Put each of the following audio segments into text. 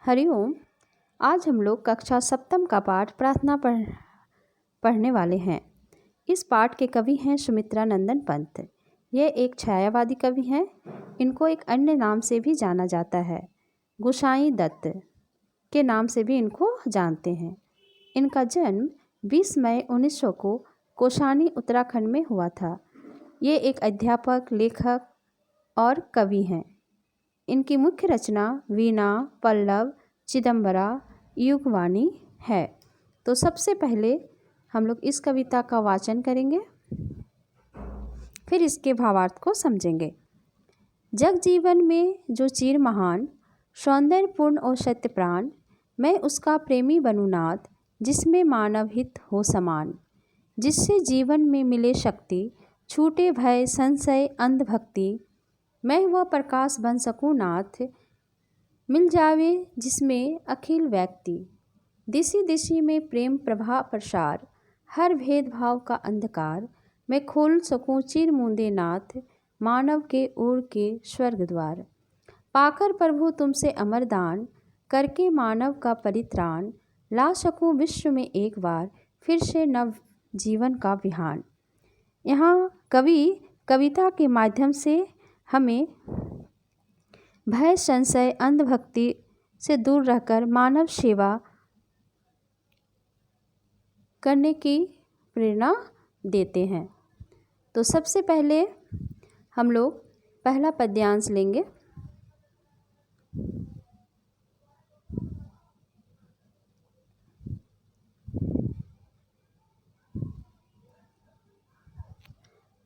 हरिओम। आज हम लोग कक्षा सप्तम का पाठ प्रार्थना पढ़ने वाले हैं। इस पाठ के कवि हैं सुमित्रा नंदन पंत। ये एक छायावादी कवि हैं। इनको एक अन्य नाम से भी जाना जाता है, गोसाई दत्त के नाम से भी इनको जानते हैं। इनका जन्म 20 मई 1900 को कौशानी उत्तराखंड में हुआ था। ये एक अध्यापक, लेखक और कवि हैं। इनकी मुख्य रचना वीणा, पल्लव, चिदंबरा, युगवाणी है। तो सबसे पहले हम लोग इस कविता का वाचन करेंगे, फिर इसके भावार्थ को समझेंगे। जग जीवन में जो चीर महान, सौंदर्यपूर्ण और सत्य प्राण, मैं उसका प्रेमी बनूं नाथ, जिसमें मानव हित हो समान। जिससे जीवन में मिले शक्ति, छूटे भय संशय अंधभक्ति, मैं वह प्रकाश बन सकूं नाथ, मिल जावे जिसमें अखिल व्यक्ति। दिशि दिशि में प्रेम प्रभा प्रसार, हर भेदभाव का अंधकार, मैं खोल सकूं चिर मूंदे नाथ, मानव के ओर के स्वर्ग द्वार। पाकर प्रभु तुमसे अमर दान, करके मानव का परित्राण, ला सकूं विश्व में एक बार, फिर से नव जीवन का विहान। यहाँ कवि कविता के माध्यम से हमें भय संशय अंधभक्ति से दूर रहकर मानव सेवा करने की प्रेरणा देते हैं। तो सबसे पहले हम लोग पहला पद्यांश लेंगे।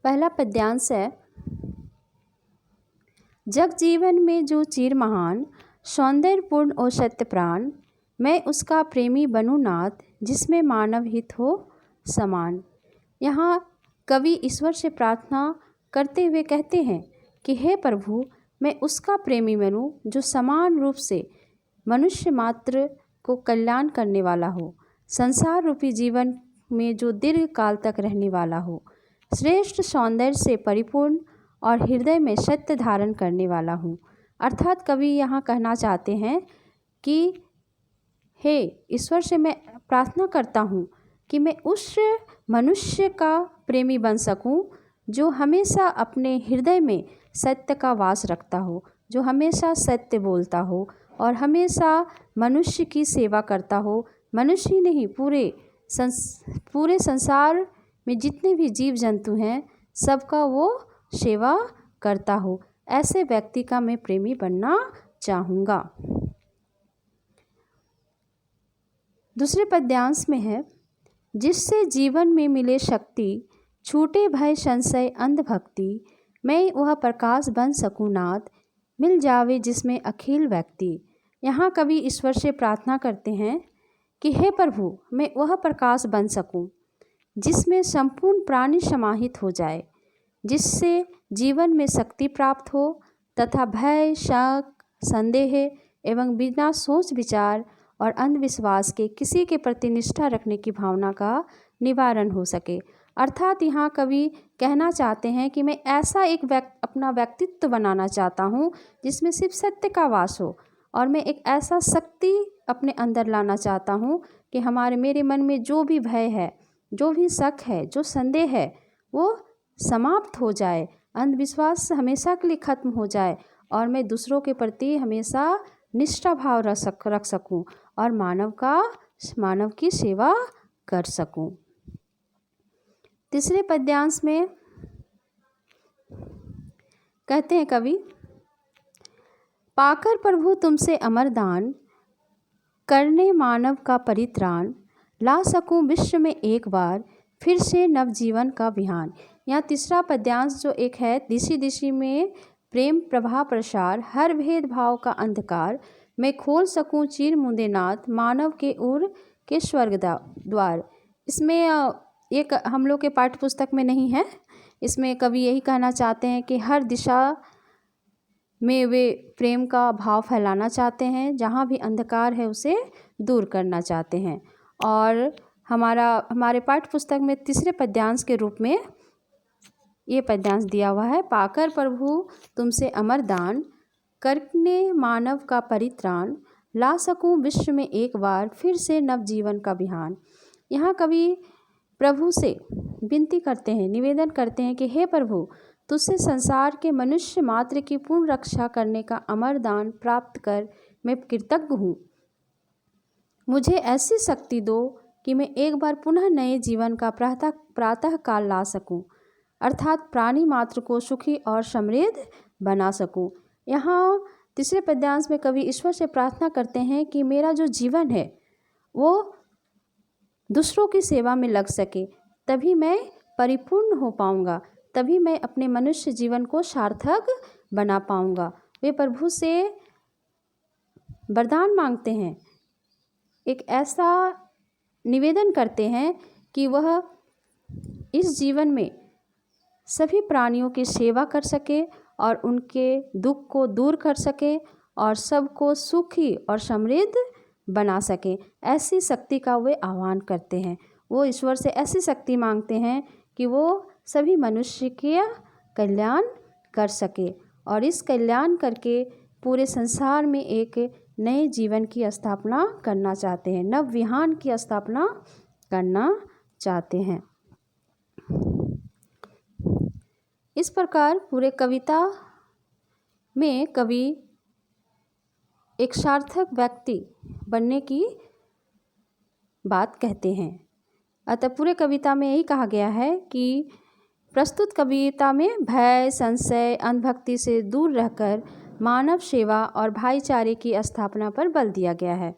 पहला पद्यांश है, जग जीवन में जो चीर महान, सौंदर्यपूर्ण और सत्य प्राण, मैं उसका प्रेमी बनूं नाथ, जिसमें मानव हित हो समान। यहाँ कवि ईश्वर से प्रार्थना करते हुए कहते हैं कि हे प्रभु, मैं उसका प्रेमी बनूं जो समान रूप से मनुष्य मात्र को कल्याण करने वाला हो, संसार रूपी जीवन में जो दीर्घ काल तक रहने वाला हो, श्रेष्ठ सौंदर्य से परिपूर्ण और हृदय में सत्य धारण करने वाला हूँ। अर्थात कवि यहाँ कहना चाहते हैं कि हे ईश्वर से मैं प्रार्थना करता हूँ कि मैं उस मनुष्य का प्रेमी बन सकूँ जो हमेशा अपने हृदय में सत्य का वास रखता हो, जो हमेशा सत्य बोलता हो और हमेशा मनुष्य की सेवा करता हो। मनुष्य ही नहीं, पूरे संसार में जितने भी जीव जंतु हैं सबका वो सेवा करता हो। ऐसे व्यक्ति का मैं प्रेमी बनना चाहूँगा। दूसरे पद्यांश में है, जिससे जीवन में मिले शक्ति, छूटे भय संशय अंधभक्ति, मैं वह प्रकाश बन सकूं नाथ, मिल जावे जिसमें अखिल व्यक्ति। यहाँ कवि ईश्वर से प्रार्थना करते हैं कि हे प्रभु, मैं वह प्रकाश बन सकूं जिसमें संपूर्ण प्राणी समाहित हो जाए, जिससे जीवन में शक्ति प्राप्त हो तथा भय शक संदेह एवं बिना सोच विचार और अंधविश्वास के किसी के प्रति निष्ठा रखने की भावना का निवारण हो सके। अर्थात यहाँ कवि कहना चाहते हैं कि मैं ऐसा एक अपना व्यक्तित्व बनाना चाहता हूँ जिसमें सिर्फ सत्य का वास हो, और मैं एक ऐसा शक्ति अपने अंदर लाना चाहता हूँ कि मेरे मन में जो भी भय है, जो भी शक है, जो संदेह है, वो समाप्त हो जाए, अंधविश्वास हमेशा के लिए खत्म हो जाए और मैं दूसरों के प्रति हमेशा निष्ठा भाव रख सकूं और मानव की सेवा कर सकूं। तीसरे पद्यांश में कहते हैं कवि, पाकर प्रभु तुमसे अमर दान, करने मानव का परित्राण, ला सकूं विश्व में एक बार, फिर से नवजीवन का विहान। यहाँ तीसरा पद्यांश जो एक है, दिशि दिशि में प्रेम प्रभा प्रसार, हर भेदभाव का अंधकार, मैं खोल सकूं चीर मूंदे नाथ, मानव के ओर के स्वर्ग द्वार। इसमें एक हम लोग के पाठ्य पुस्तक में नहीं है। इसमें कवि यही कहना चाहते हैं कि हर दिशा में वे प्रेम का भाव फैलाना चाहते हैं, जहाँ भी अंधकार है उसे दूर करना चाहते हैं। और हमारे पाठ्य पुस्तक में तीसरे पद्यांश के रूप में ये पद्यांश दिया हुआ है, पाकर प्रभु तुमसे अमर दान, करने मानव का परित्राण, ला सकूं विश्व में एक बार फिर से नवजीवन का विहान। यहाँ कवि प्रभु से विनती करते हैं, निवेदन करते हैं कि हे प्रभु, तुझसे संसार के मनुष्य मात्र की पूर्ण रक्षा करने का अमर दान प्राप्त कर मैं कृतज्ञ हूँ। मुझे ऐसी शक्ति दो कि मैं एक बार पुनः नए जीवन का प्रातः काल ला सकूं, अर्थात प्राणी मात्र को सुखी और समृद्ध बना सकूं। यहाँ तीसरे पद्यांश में कवि ईश्वर से प्रार्थना करते हैं कि मेरा जो जीवन है वो दूसरों की सेवा में लग सके, तभी मैं परिपूर्ण हो पाऊंगा, तभी मैं अपने मनुष्य जीवन को सार्थक बना पाऊंगा। वे प्रभु से वरदान मांगते हैं, एक ऐसा निवेदन करते हैं कि वह इस जीवन में सभी प्राणियों की सेवा कर सके और उनके दुख को दूर कर सके और सबको सुखी और समृद्ध बना सके। ऐसी शक्ति का वे आह्वान करते हैं। वो ईश्वर से ऐसी शक्ति मांगते हैं कि वो सभी मनुष्य के कल्याण कर सके और इस कल्याण करके पूरे संसार में एक नए जीवन की स्थापना करना चाहते हैं, नव विहान की स्थापना करना चाहते हैं। इस प्रकार पूरे कविता में कवि एक सार्थक व्यक्ति बनने की बात कहते हैं। अतः पूरे कविता में यही कहा गया है कि प्रस्तुत कविता में भय, संशय, अंधभक्ति से दूर रहकर मानव सेवा और भाईचारे की स्थापना पर बल दिया गया है।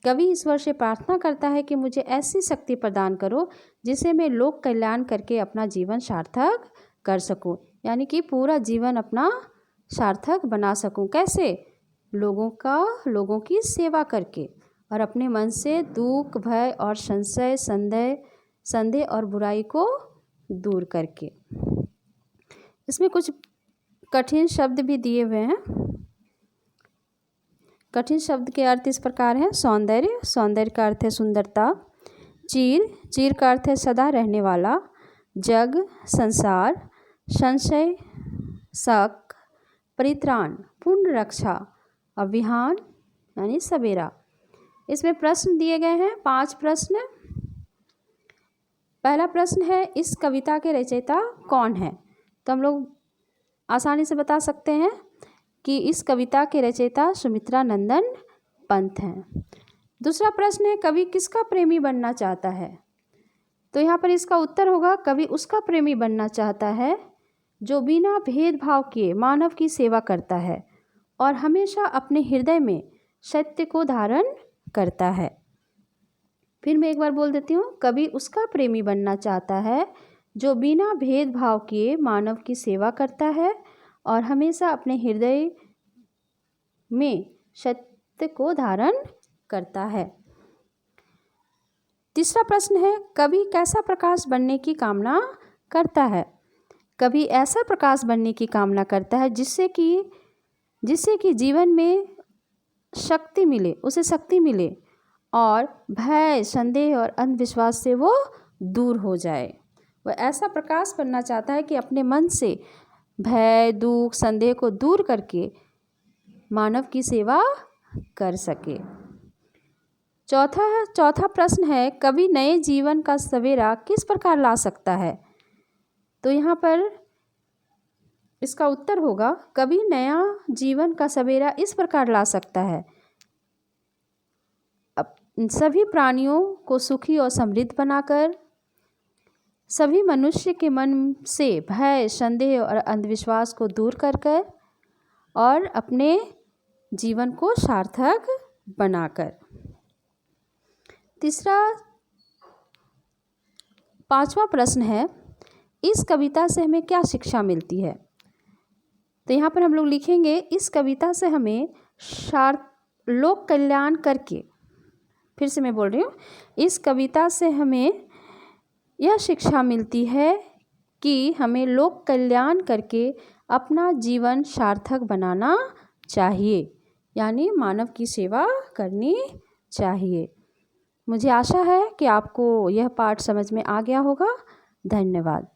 कवि ईश्वर से प्रार्थना करता है कि मुझे ऐसी शक्ति प्रदान करो जिसे मैं लोक कल्याण करके अपना जीवन सार्थक कर सकूं, यानी कि पूरा जीवन अपना सार्थक बना सकूं। कैसे? लोगों की सेवा करके और अपने मन से दुख, भय और संशय, संदेह और बुराई को दूर करके। इसमें कुछ कठिन शब्द भी दिए हुए हैं। कठिन शब्द के अर्थ इस प्रकार हैं। सौंदर्य, सौंदर्य का अर्थ है सुंदरता। चीर, चीर का अर्थ है सदा रहने वाला। जग, संसार। संशय, शक। परित्राण, पूर्ण रक्षा। और विहान यानी सवेरा। इसमें प्रश्न दिए गए हैं, 5 प्रश्न। पहला प्रश्न है, इस कविता के रचयिता कौन है? तो हम लोग आसानी से बता सकते हैं कि इस कविता के रचयिता सुमित्रा नंदन पंत हैं। दूसरा प्रश्न है, कवि किसका प्रेमी बनना चाहता है? तो यहाँ पर इसका उत्तर होगा, कवि उसका प्रेमी बनना चाहता है जो बिना भेदभाव किए मानव की सेवा करता है और हमेशा अपने हृदय में सत्य को धारण करता है। फिर मैं एक बार बोल देती हूँ, कवि उसका प्रेमी बनना चाहता है जो बिना भेदभाव किए मानव की सेवा करता है और हमेशा अपने हृदय में सत्य को धारण करता है। तीसरा प्रश्न है, कवि कैसा प्रकाश बनने की कामना करता है? कवि ऐसा प्रकाश बनने की कामना करता है जिससे कि जीवन में शक्ति मिले, उसे शक्ति मिले और भय, संदेह और अंधविश्वास से वो दूर हो जाए। वह ऐसा प्रकाश बनना चाहता है कि अपने मन से भय, दुख, संदेह को दूर करके मानव की सेवा कर सके। चौथा प्रश्न है, कवि नए जीवन का सवेरा किस प्रकार ला सकता है? तो यहाँ पर इसका उत्तर होगा, कवि नया जीवन का सवेरा इस प्रकार ला सकता है, सभी प्राणियों को सुखी और समृद्ध बनाकर, सभी मनुष्य के मन से भय, संदेह और अंधविश्वास को दूर कर और अपने जीवन को सार्थक बनाकर। पांचवा प्रश्न है, इस कविता से हमें क्या शिक्षा मिलती है? तो यहाँ पर हम लोग लिखेंगे, इस कविता से हमें लोक कल्याण करके, फिर से मैं बोल रही हूँ, इस कविता से हमें यह शिक्षा मिलती है कि हमें लोक कल्याण करके अपना जीवन सार्थक बनाना चाहिए, यानी मानव की सेवा करनी चाहिए। मुझे आशा है कि आपको यह पाठ समझ में आ गया होगा। धन्यवाद।